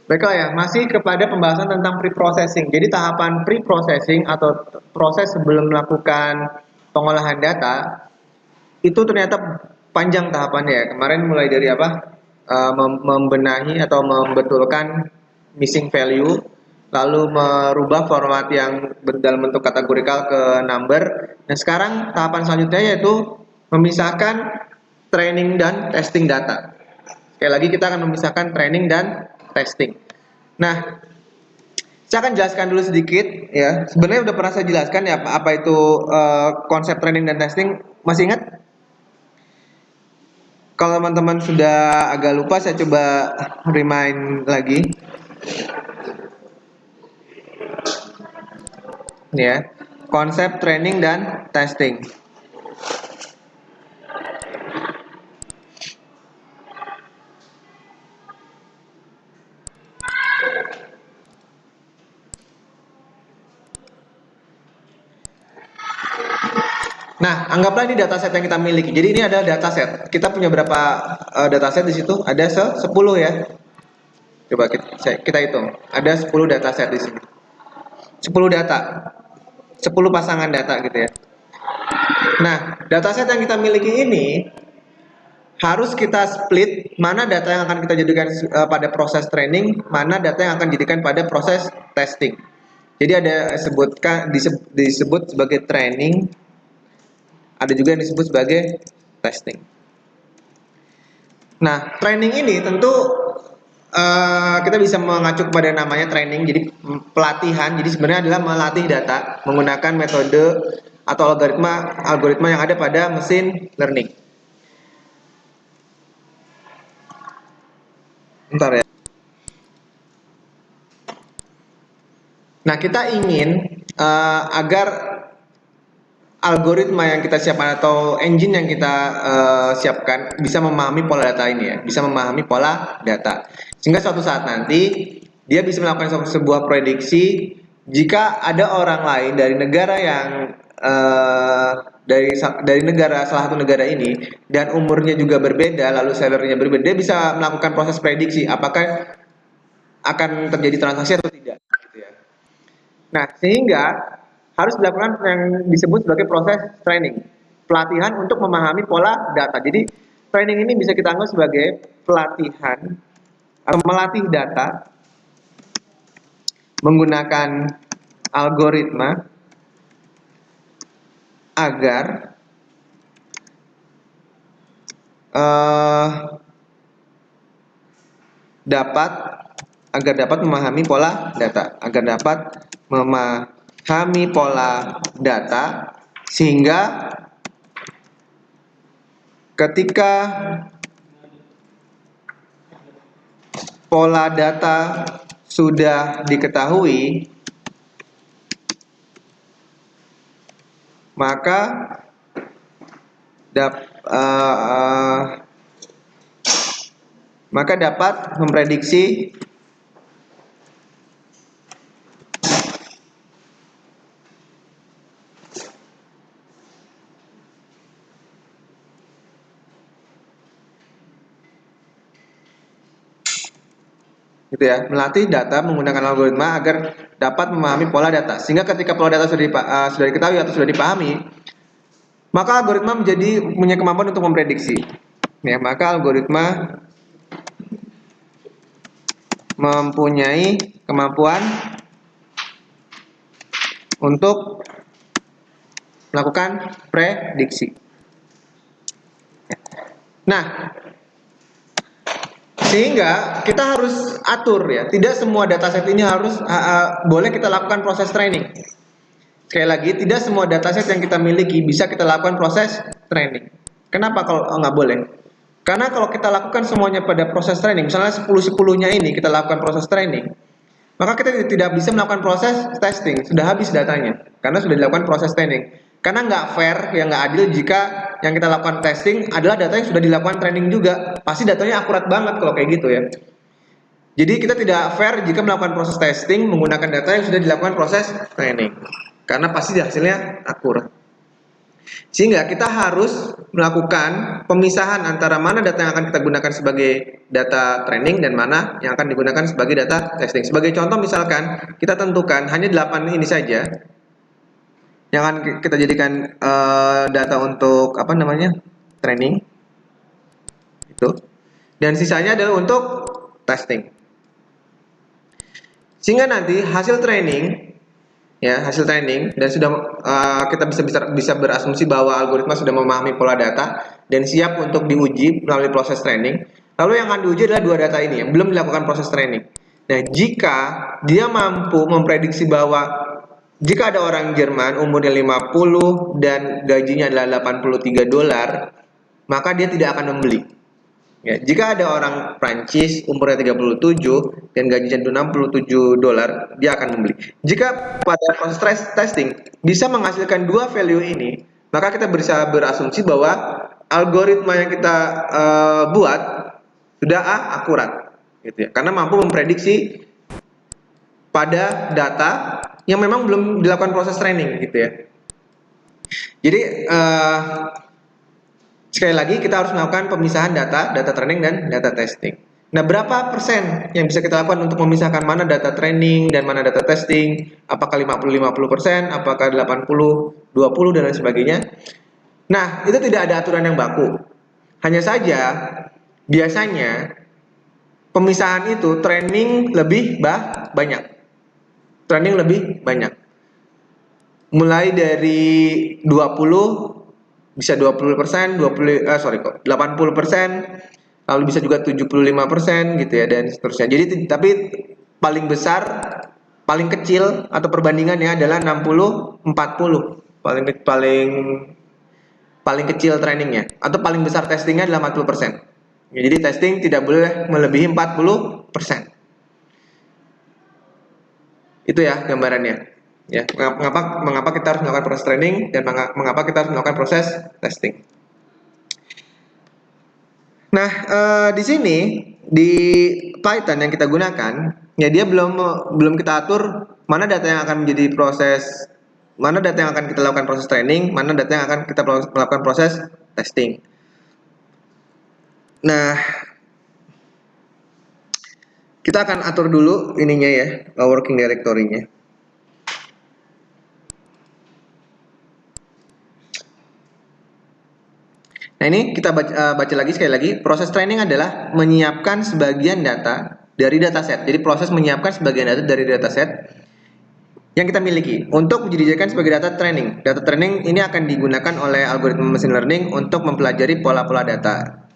Baiklah ya, masih kepada pembahasan tentang pre-processing. Jadi tahapan pre-processing atau proses sebelum melakukan pengolahan data itu ternyata panjang tahapannya ya. Kemarin mulai dari apa? Membenahi atau membetulkan missing value, lalu merubah format yang dalam bentuk kategorikal ke number. Nah, sekarang tahapan selanjutnya yaitu memisahkan training dan testing data. Sekali lagi kita akan memisahkan training dan testing. Nah, saya akan jelaskan dulu sedikit ya. Sebenarnya udah pernah saya jelaskan ya apa itu konsep training dan testing. Masih ingat? Kalau teman-teman sudah agak lupa, saya coba remind lagi. Ya, konsep training dan testing. Nah, anggaplah ini dataset yang kita miliki. Jadi ini adalah dataset. Kita punya berapa dataset di situ? Ada 10 ya. Coba kita hitung. Ada 10 dataset di sini. 10 data. 10 pasangan data gitu ya. Nah, dataset yang kita miliki ini harus kita split mana data yang akan kita jadikan pada proses training, mana data yang akan dijadikan pada proses testing. Jadi ada disebut sebagai training, ada juga yang disebut sebagai testing. Nah, training ini tentu kita bisa mengacu pada namanya training, jadi pelatihan. Jadi sebenarnya adalah melatih data menggunakan metode atau algoritma yang ada pada mesin learning. Bentar ya. Nah, kita ingin agar algoritma yang kita siapkan atau engine yang kita siapkan bisa memahami pola data ini ya, bisa memahami pola data. Sehingga suatu saat nanti dia bisa melakukan sebuah prediksi jika ada orang lain dari negara yang dari negara salah satu negara ini dan umurnya juga berbeda, lalu sellernya berbeda, dia bisa melakukan proses prediksi apakah akan terjadi transaksi atau tidak. Gitu ya. Nah, sehingga harus dilakukan yang disebut sebagai proses training, pelatihan untuk memahami pola data. Jadi, training ini bisa kita anggap sebagai pelatihan atau melatih data menggunakan algoritma agar dapat memahami pola data, agar dapat memahami pola data sehingga ketika pola data sudah diketahui, maka dapat memprediksi gitu ya, melatih data menggunakan algoritma agar dapat memahami pola data. Sehingga ketika pola data sudah diketahui atau sudah dipahami, maka algoritma punya kemampuan untuk memprediksi. Ya, maka algoritma mempunyai kemampuan untuk melakukan prediksi. Nah, sehingga kita harus atur ya, tidak semua dataset ini harus boleh kita lakukan proses training. Sekali lagi, tidak semua dataset yang kita miliki bisa kita lakukan proses training. Kenapa kalau nggak boleh? Karena kalau kita lakukan semuanya pada proses training, misalnya 10-10-nya ini kita lakukan proses training, maka kita tidak bisa melakukan proses testing, sudah habis datanya, karena sudah dilakukan proses training. Karena nggak fair, yang nggak adil jika yang kita lakukan testing adalah data yang sudah dilakukan training juga. Pasti datanya akurat banget kalau kayak gitu ya. Jadi kita tidak fair jika melakukan proses testing menggunakan data yang sudah dilakukan proses training. Karena pasti hasilnya akurat. Sehingga kita harus melakukan pemisahan antara mana data yang akan kita gunakan sebagai data training dan mana yang akan digunakan sebagai data testing. Sebagai contoh misalkan kita tentukan hanya 8 ini saja yang akan kita jadikan data untuk apa namanya? Training itu. Dan sisanya adalah untuk testing. Sehingga nanti hasil training ya hasil training dan sudah kita bisa berasumsi bahwa algoritma sudah memahami pola data dan siap untuk diuji melalui proses training. Lalu yang akan diuji adalah dua data ini yang belum dilakukan proses training. Nah, jika dia mampu memprediksi bahwa jika ada orang Jerman umurnya 50 dan gajinya adalah $83, maka dia tidak akan membeli. Ya, jika ada orang Prancis umurnya 37 dan gajinya $67, dia akan membeli. Jika pada proses testing bisa menghasilkan dua value ini, maka kita bisa berasumsi bahwa algoritma yang kita buat sudah akurat, gitu ya. Karena mampu memprediksi pada data yang memang belum dilakukan proses training, gitu ya. Jadi sekali lagi kita harus melakukan pemisahan data training dan data testing. Nah, berapa persen yang bisa kita lakukan untuk memisahkan mana data training dan mana data testing? Apakah 50-50%, apakah 80-20 dan lain sebagainya? Nah, itu tidak ada aturan yang baku. Hanya saja biasanya pemisahan itu training lebih banyak. Training lebih banyak. Mulai dari 20 bisa 20%, 80%, lalu bisa juga 75% gitu ya dan seterusnya. Jadi tapi paling besar, paling kecil atau perbandingannya adalah 60-40. Paling kecil trainingnya atau paling besar testingnya adalah 40%. Ya, jadi testing tidak boleh melebihi 40%. Itu ya gambarannya. Ya, mengapa kita harus melakukan proses training dan mengapa kita harus melakukan proses testing. Nah, di sini di Python yang kita gunakan, ya dia belum kita atur mana data yang akan menjadi proses, mana data yang akan kita lakukan proses training, mana data yang akan kita melakukan proses testing. Nah, kita akan atur dulu ininya ya, working directory-nya. Nah, ini kita baca lagi sekali lagi. Proses training adalah menyiapkan sebagian data dari dataset. Jadi proses menyiapkan sebagian data dari dataset yang kita miliki untuk dijadikan sebagai data training. Data training ini akan digunakan oleh algoritma machine learning untuk mempelajari pola-pola data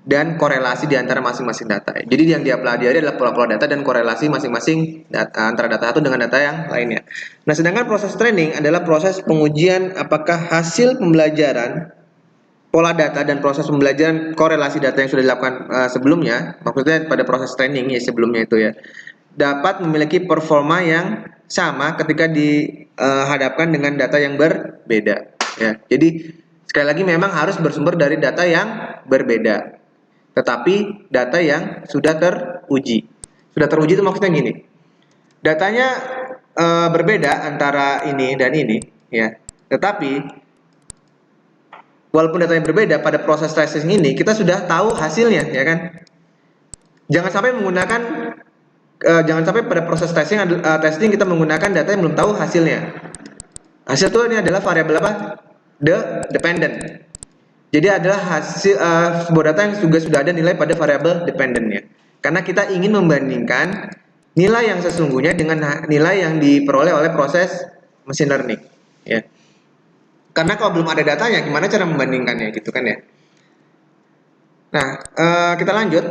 dan korelasi di antara masing-masing data. Jadi yang dia pelajari adalah pola-pola data dan korelasi masing-masing antara data satu dengan data yang lainnya. Nah, sedangkan proses training adalah proses pengujian apakah hasil pembelajaran pola data dan proses pembelajaran korelasi data yang sudah dilakukan sebelumnya, maksudnya pada proses training ya sebelumnya itu ya, dapat memiliki performa yang sama ketika dihadapkan dengan data yang berbeda. Ya, jadi sekali lagi memang harus bersumber dari data yang berbeda, tetapi data yang sudah teruji. Sudah teruji itu maksudnya gini, datanya berbeda antara ini dan ini, ya, tetapi walaupun datanya berbeda pada proses testing ini kita sudah tahu hasilnya ya kan. Jangan sampai pada proses testing kita menggunakan data yang belum tahu hasilnya. Hasil itu ini adalah variabel apa? Dependent. Jadi adalah hasil sebuah data yang sudah ada nilai pada variabel dependentnya. Karena kita ingin membandingkan nilai yang sesungguhnya dengan nilai yang diperoleh oleh proses machine learning ya. Karena kalau belum ada datanya, gimana cara membandingkannya gitu kan ya. Nah, kita lanjut.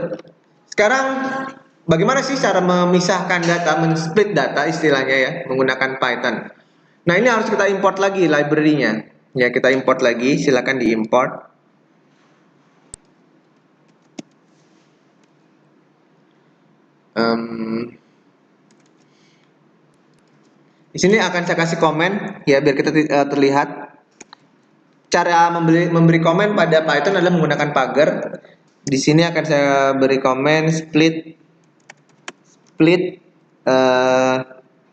Sekarang, bagaimana sih cara memisahkan data, men-split data istilahnya ya, menggunakan Python. Nah, ini harus kita import lagi library-nya. Ya, kita import lagi, silakan diimport. Di sini akan saya kasih komen ya biar kita terlihat. Cara memberi komen pada Python adalah menggunakan pagar. Di sini akan saya beri komen split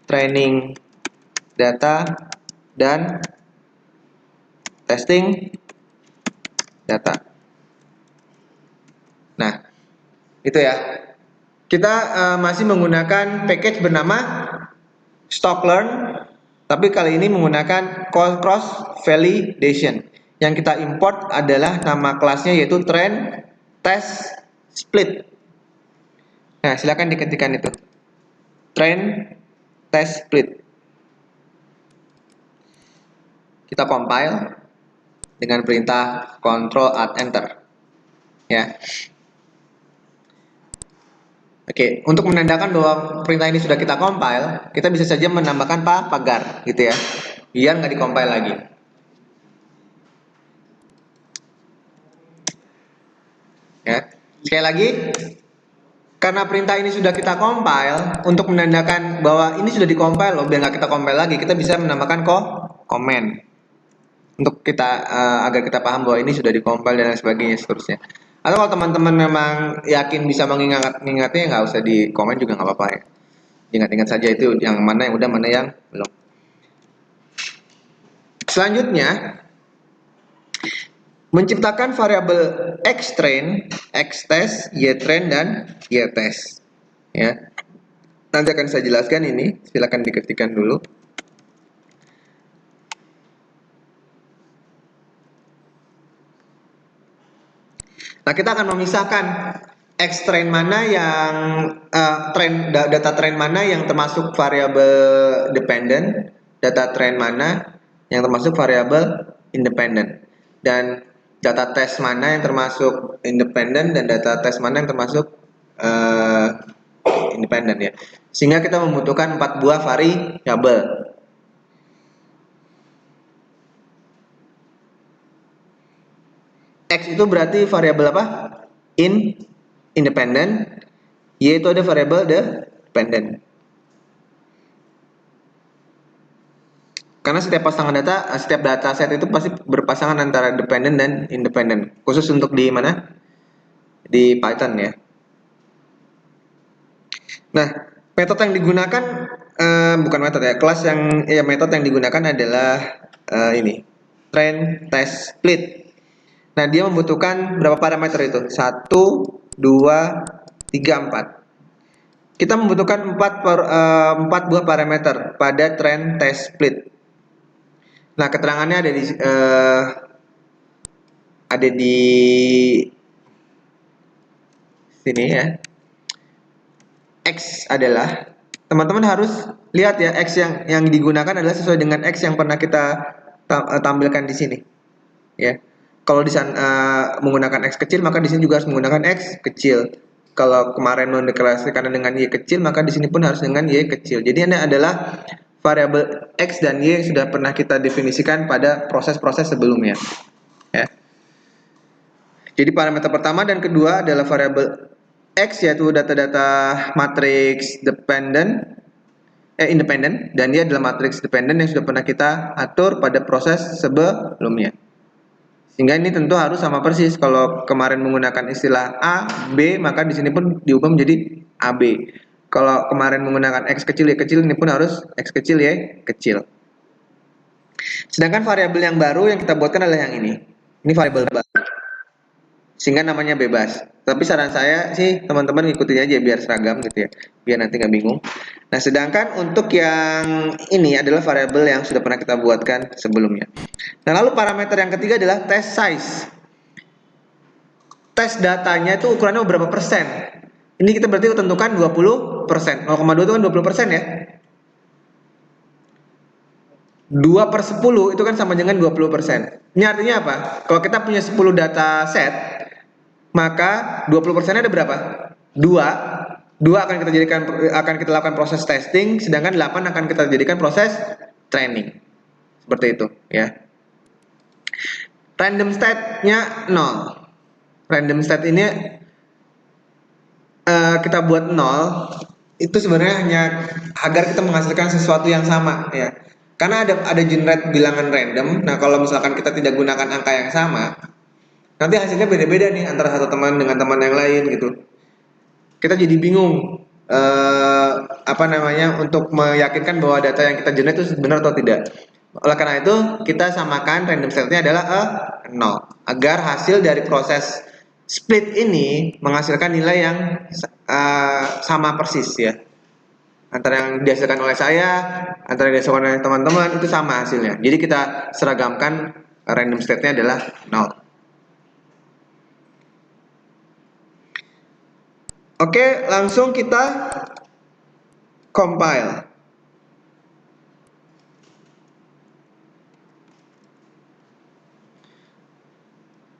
training data dan testing data. Nah, itu ya. Kita masih menggunakan package bernama stocklearn, tapi kali ini menggunakan cross validation. Yang kita import adalah nama kelasnya yaitu train test split. Nah, silakan diketikkan itu. Train test split. Kita compile dengan perintah Ctrl Alt Enter. Ya. Oke, untuk menandakan bahwa perintah ini sudah kita compile, kita bisa saja menambahkan pagar gitu ya, biar nggak di-compile lagi. Ya, sekali lagi, karena perintah ini sudah kita compile, untuk menandakan bahwa ini sudah di-compile loh, biar nggak kita compile lagi, kita bisa menambahkan comment untuk kita agar kita paham bahwa ini sudah di-compile dan lain sebagainya seterusnya. Atau kalau teman-teman memang yakin bisa mengingatnya, nggak usah di komen juga nggak apa-apa ya. Ingat-ingat saja itu yang mana yang udah, mana yang belum. Selanjutnya, menciptakan variabel xtrain, xtest, ytrain, dan ytest. Ya. Nanti akan saya jelaskan ini, silakan diketikkan dulu. Nah, kita akan memisahkan xtrain mana yang data train mana yang termasuk variabel dependent, data train mana yang termasuk variabel independent, dan data test mana yang termasuk independent dan data test mana yang termasuk independent ya. Sehingga kita membutuhkan 4 buah variabel. X itu berarti variabel apa? Independent. Y itu ada variabel dependent. Karena setiap pasangan data, setiap data set itu pasti berpasangan antara dependent dan independent. Khusus untuk di mana? Di Python ya. Nah, metode yang digunakan bukan metode ya, kelas yang metode yang digunakan adalah ini, train test split. Nah, dia membutuhkan berapa parameter itu? 1, 2, 3, 4. Kita membutuhkan 4 buah parameter pada train test split. Nah, keterangannya ada di sini ya. X adalah, teman-teman harus lihat ya, X yang digunakan adalah sesuai dengan X yang pernah kita tampilkan di sini. Ya. Kalau di sana menggunakan X kecil, maka di sini juga harus menggunakan X kecil. Kalau kemarin mendeklarasikan dengan Y kecil, maka di sini pun harus dengan Y kecil. Jadi ini adalah variabel X dan Y yang sudah pernah kita definisikan pada proses-proses sebelumnya. Ya. Jadi parameter pertama dan kedua adalah variabel X, yaitu data-data matriks independent, dan dia adalah matriks dependent yang sudah pernah kita atur pada proses sebelumnya. Sehingga ini tentu harus sama persis. Kalau kemarin menggunakan istilah A, B, maka di sini pun diubah menjadi AB. Kalau kemarin menggunakan X kecil, Y kecil, ini pun harus X kecil, Y kecil. Sedangkan variabel yang baru yang kita buatkan adalah yang ini. Ini variabel baru. Sehingga namanya bebas. Tapi saran saya sih teman-teman ikutin aja biar seragam gitu ya. Biar nanti nggak bingung. Nah, sedangkan untuk yang ini adalah variabel yang sudah pernah kita buatkan sebelumnya. Nah, lalu parameter yang ketiga adalah test size. Tes datanya itu ukurannya berapa persen? Ini kita berarti tentukan 20%. 0,2 itu kan 20% ya. 2/10 itu kan sama dengan 20%. Ini artinya apa? Kalau kita punya 10 data set, maka 20% ada berapa? 2 akan kita lakukan proses testing, sedangkan 8 akan kita jadikan proses training. Seperti itu ya. Random state-nya 0. Random state ini kita buat 0 itu sebenarnya hanya agar kita menghasilkan sesuatu yang sama ya. Karena ada generate bilangan random. Nah, kalau misalkan kita tidak gunakan angka yang sama, nanti hasilnya beda-beda nih antara satu teman dengan teman yang lain gitu. Kita jadi bingung untuk meyakinkan bahwa data yang kita generate itu benar atau tidak. Oleh karena itu, kita samakan random state-nya adalah 0 agar hasil dari proses split ini menghasilkan nilai yang sama persis ya. Antara yang dihasilkan oleh saya, antara yang dihasilkan oleh teman-teman itu sama hasilnya. Jadi kita seragamkan random state-nya adalah 0. Oke, langsung kita compile.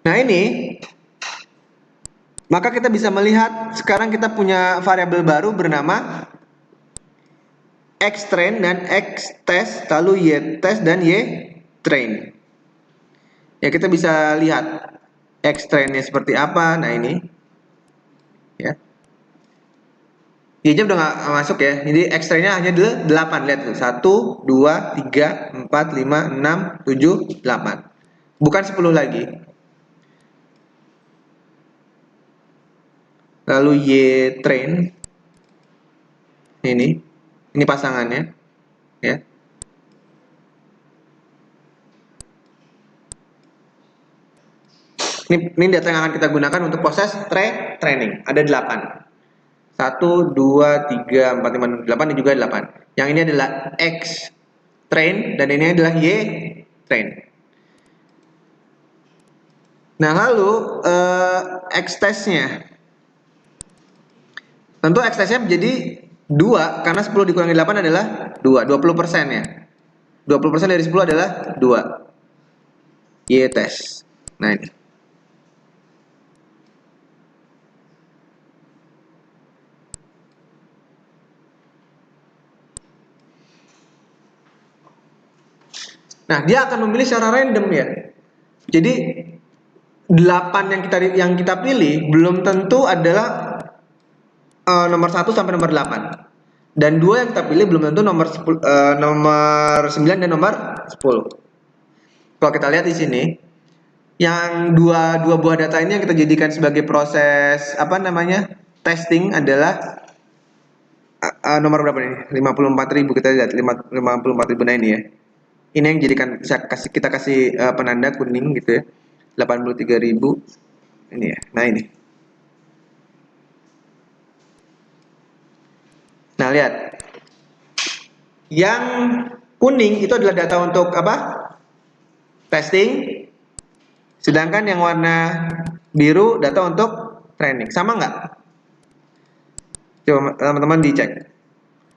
Nah ini, maka kita bisa melihat sekarang kita punya variabel baru bernama xtrain dan xtest, lalu ytest dan ytrain. Ya kita bisa lihat xtrainnya seperti apa. Nah ini, ya. Dia udah nggak masuk ya. Jadi xtrainnya hanya 8. Lihat tuh, 1, 2, 3, 4, 5, 6, 7, 8. Bukan 10 lagi. Lalu ytrain ini pasangannya ya. Ini data yang akan kita gunakan untuk proses training. Ada 8. 1, 2, 3, 4, 5, 6, 8 dan juga 8. Yang ini adalah X train dan ini adalah Y train. Nah, lalu X testnya. Tentu X testnya menjadi 2 karena 10 dikurangi 8 adalah 2, 20% ya. 20% dari 10 adalah 2. Y test. Nah, ini. Nah, dia akan memilih secara random ya. Jadi 8 yang kita pilih belum tentu adalah nomor 1 sampai nomor 8. Dan 2 yang kita pilih belum tentu nomor 9 dan nomor 10. Kalau kita lihat di sini, yang dua buah data ini yang kita jadikan sebagai proses testing adalah nomor berapa nih? 54.000 kita lihat 54.000. Nah ini ya. Ini yang jadikan kita kasih penanda kuning gitu ya. 83.000 ini ya. Nah ini. Nah lihat. Yang kuning itu adalah data untuk apa? Testing. Sedangkan yang warna biru data untuk training. Sama nggak? Coba teman-teman dicek.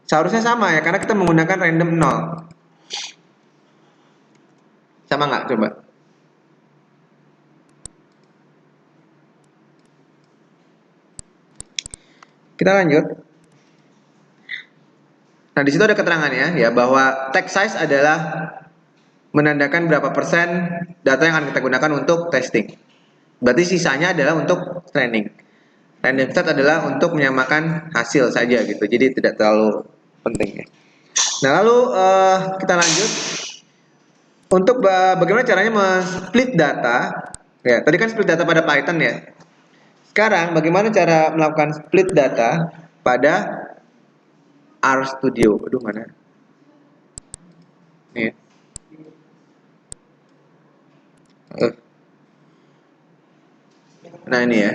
Seharusnya sama ya karena kita menggunakan random 0. Sama nggak coba? Kita lanjut. Nah, di situ ada keterangannya ya bahwa text size adalah menandakan berapa persen data yang akan kita gunakan untuk testing. Berarti sisanya adalah untuk training. Random set adalah untuk menyamakan hasil saja gitu. Jadi tidak terlalu penting ya. Nah, lalu kita lanjut untuk bagaimana caranya men-split data. Ya, tadi kan split data pada Python ya. Sekarang bagaimana cara melakukan split data pada RStudio. Aduh mana? Nih. Nah ini ya.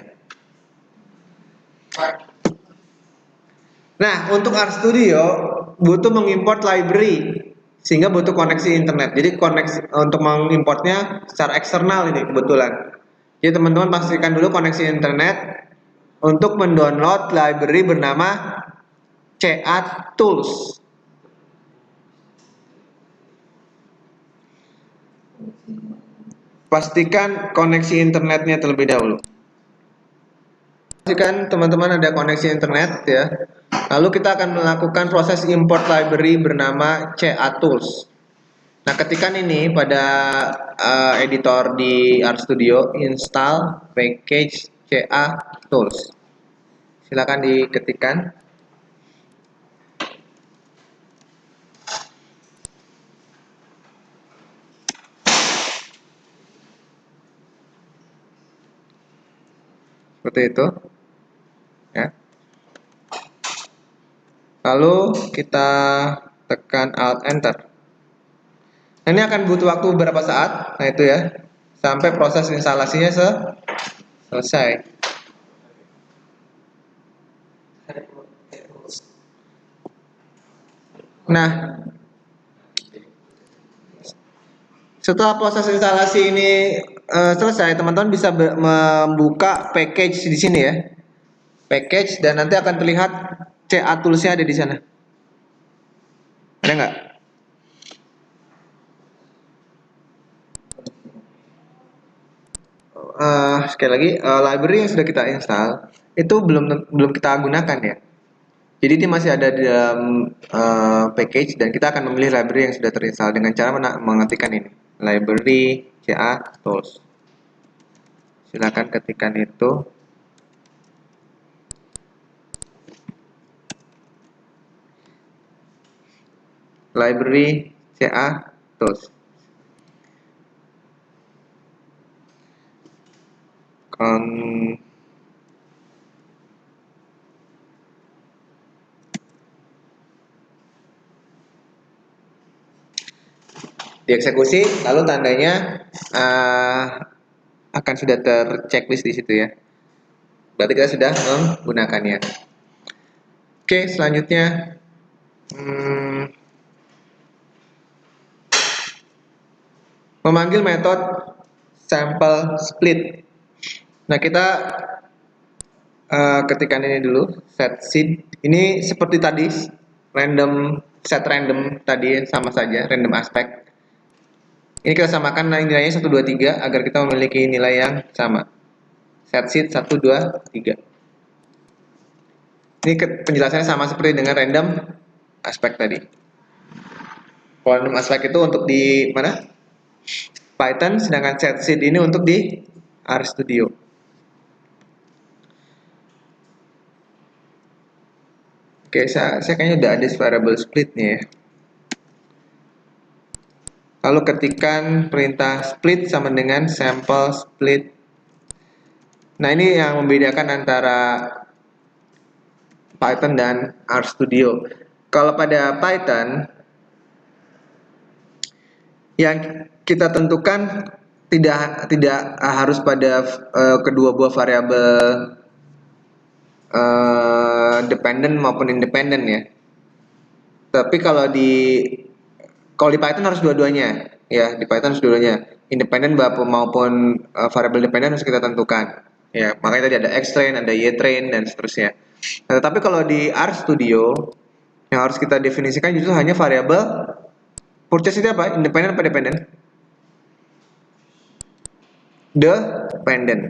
Nah untuk RStudio butuh mengimport library sehingga butuh koneksi internet. Jadi koneksi untuk mengimportnya secara eksternal ini kebetulan. Jadi teman-teman pastikan dulu koneksi internet untuk mendownload library bernama CA Tools. Pastikan koneksi internetnya terlebih dahulu. Pastikan teman-teman ada koneksi internet ya. Lalu kita akan melakukan proses import library bernama CA Tools. Nah, ketikan ini pada editor di RStudio, install package CA Tools. Silakan diketikkan. Seperti itu. Ya. Lalu kita tekan Alt Enter. Nah, ini akan butuh waktu beberapa saat. Nah, itu ya. Sampai proses instalasinya selesai. Nah, setelah proses instalasi ini selesai, teman-teman bisa membuka package di sini ya. Package dan nanti akan terlihat CA Tools-nya ada di sana. Ada nggak? Sekali lagi, library yang sudah kita install itu belum kita gunakan ya. Jadi ini masih ada di dalam package dan kita akan memilih library yang sudah terinstall dengan cara mengetikkan ini, library CA Tools. Silakan ketikkan itu. Library CA Tools. Dieksekusi, lalu tandanya akan sudah terchecklist di situ ya. Berarti kita sudah menggunakannya. Oke, selanjutnya memanggil metode sample split. Nah, kita ketikkan ini dulu, set seed. Ini seperti tadi, set random tadi sama saja, random aspect. Ini kita samakan nilainya 1, 2, 3 agar kita memiliki nilai yang sama. Set seed 1, 2, 3. Ini penjelasannya sama seperti dengan random aspect tadi. Random aspect itu untuk di mana? Python, sedangkan set seed ini untuk di RStudio. Oke, saya kayaknya udah ada variable splitnya ya. Lalu ketikkan perintah split sama dengan sample split. Nah, ini yang membedakan antara Python dan RStudio. Kalau pada Python, yang kita tentukan tidak harus pada kedua buah variabel dependent maupun independent ya. Tapi kalau di Python harus dua-duanya ya, di Python harus dua-duanya, independent maupun variabel dependent harus kita tentukan ya. Makanya tadi ada xtrain, ada ytrain dan seterusnya. Nah, tetapi kalau di RStudio yang harus kita definisikan justru hanya variabel purchase itu apa? Independent apa dependent? Dependent.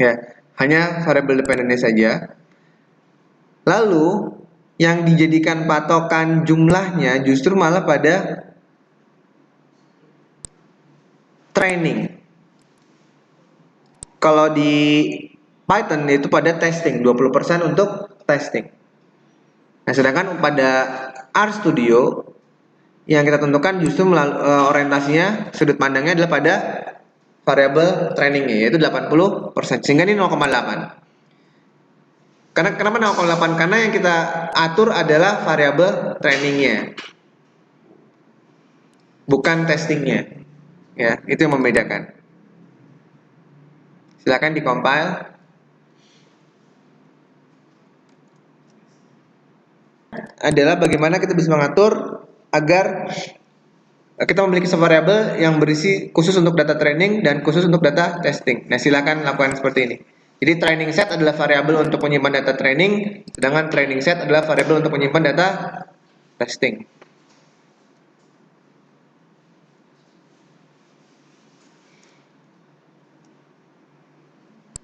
Ya, hanya variabel dependentnya saja. Lalu yang dijadikan patokan jumlahnya justru malah pada training. Kalau di Python itu pada testing, 20% untuk testing. Nah, sedangkan pada RStudio yang kita tentukan justru orientasinya, sudut pandangnya adalah pada variabel trainingnya, yaitu 80%, sehingga ini 0,8. Kenapa 0,8? Karena yang kita atur adalah variabel trainingnya, bukan testingnya. Ya, itu yang membedakan. Silakan di-compile. Adalah bagaimana kita bisa mengatur agar kita memiliki variabel yang berisi khusus untuk data training dan khusus untuk data testing. Nah, silakan lakukan seperti ini. Jadi training set adalah variabel untuk menyimpan data training, sedangkan training set adalah variabel untuk menyimpan data testing.